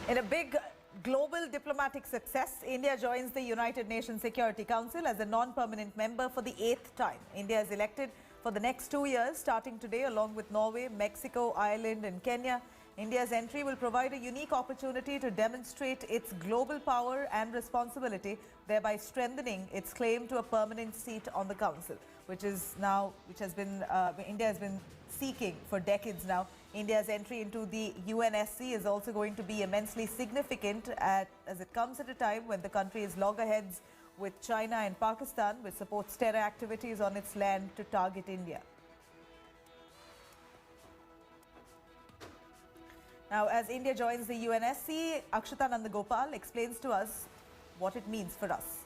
In a big global diplomatic success, India joins the United Nations Security Council as a non-permanent member for the 8th time. India is elected for the next 2 years, starting today, along with Norway, Mexico, Ireland and Kenya. India's entry will provide a unique opportunity to demonstrate its global power and responsibility, thereby strengthening its claim to a permanent seat on the council, India has been seeking for decades now. India's entry into the UNSC is also going to be immensely significant as it comes at a time when the country is loggerheads with China and Pakistan, which supports terror activities on its land to target India. Now, as India joins the UNSC, Akshata Nandagopal explains to us what it means for us.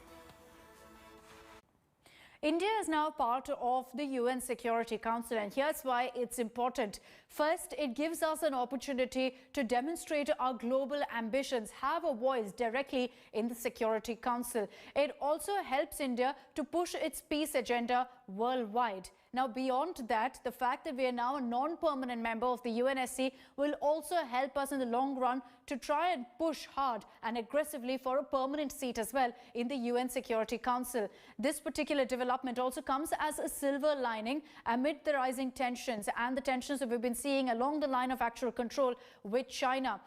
India is now part of the UN Security Council, and here's why it's important. First, it gives us an opportunity to demonstrate our global ambitions, have a voice directly in the Security Council. It also helps India to push its peace agenda worldwide. Now, beyond that, the fact that we are now a non-permanent member of the UNSC will also help us in the long run to try and push hard and aggressively for a permanent seat as well in the UN Security Council. This particular development also comes as a silver lining amid the rising tensions and the tensions that we've been seeing along the line of actual control with China.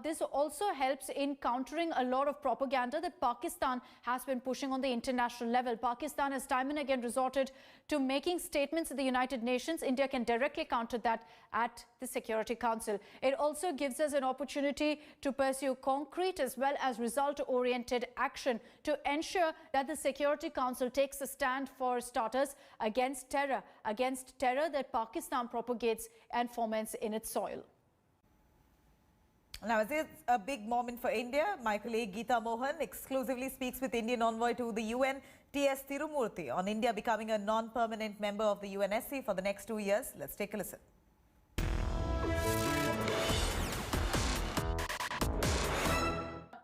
This also helps in countering a lot of propaganda that Pakistan has been pushing on the international level. Pakistan has time and again resorted to making statements at the United Nations. India can directly counter that at the Security Council. It also gives us an opportunity to pursue concrete as well as result-oriented action to ensure that the Security Council takes a stand, for starters, against terror that Pakistan propagates and foments in its soil. Now, as it's a big moment for India, my colleague Geeta Mohan exclusively speaks with Indian envoy to the UN, TS Tirumurti, on India becoming a non-permanent member of the UNSC for the next 2 years. Let's take a listen. A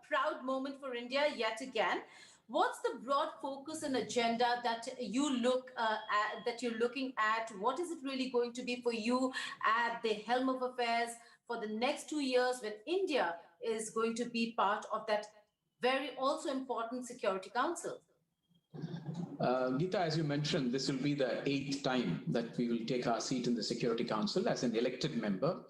proud moment for India yet again. What's the broad focus and agenda that you're looking at? What is it really going to be for you at the helm of affairs for the next 2 years when India is going to be part of that very also important Security Council? Geeta, as you mentioned, this will be the 8th time that we will take our seat in the Security Council as an elected member.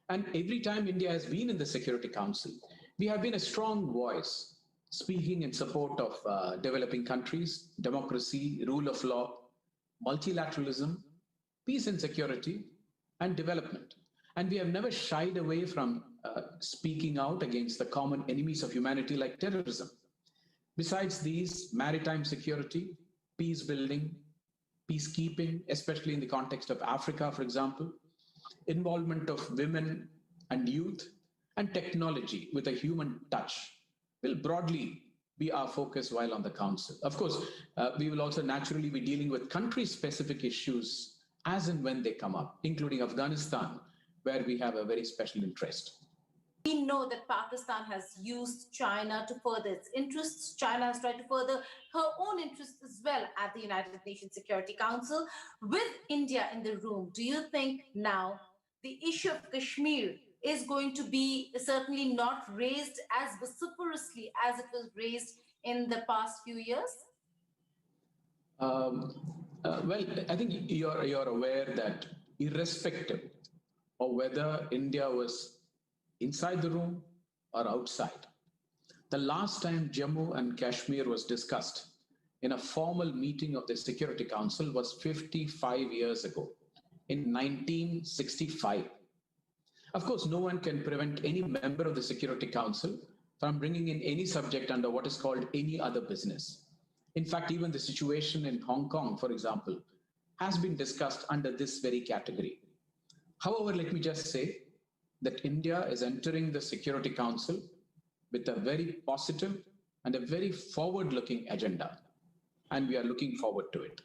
And every time India has been in the Security Council, we have been a strong voice, speaking in support of developing countries, democracy, rule of law, multilateralism, peace and security, and development. And we have never shied away from speaking out against the common enemies of humanity like terrorism. Besides these, maritime security, peace building, peacekeeping, especially in the context of Africa, for example, involvement of women and youth, and technology with a human touch will broadly be our focus while on the council. Of course, we will also naturally be dealing with country-specific issues as and when they come up, including Afghanistan, where we have a very special interest. We know that Pakistan has used China to further its interests. China has tried to further her own interests as well at the United Nations Security Council. With India in the room, do you think now the issue of Kashmir is going to be certainly not raised as vociferously as it was raised in the past few years? Well, I think you're aware that irrespective of whether India was inside the room or outside, the last time Jammu and Kashmir was discussed in a formal meeting of the Security Council was 55 years ago, in 1965. Of course, no one can prevent any member of the Security Council from bringing in any subject under what is called any other business. In fact, even the situation in Hong Kong, for example, has been discussed under this very category. However, let me just say that India is entering the Security Council with a very positive and a very forward-looking agenda, and we are looking forward to it.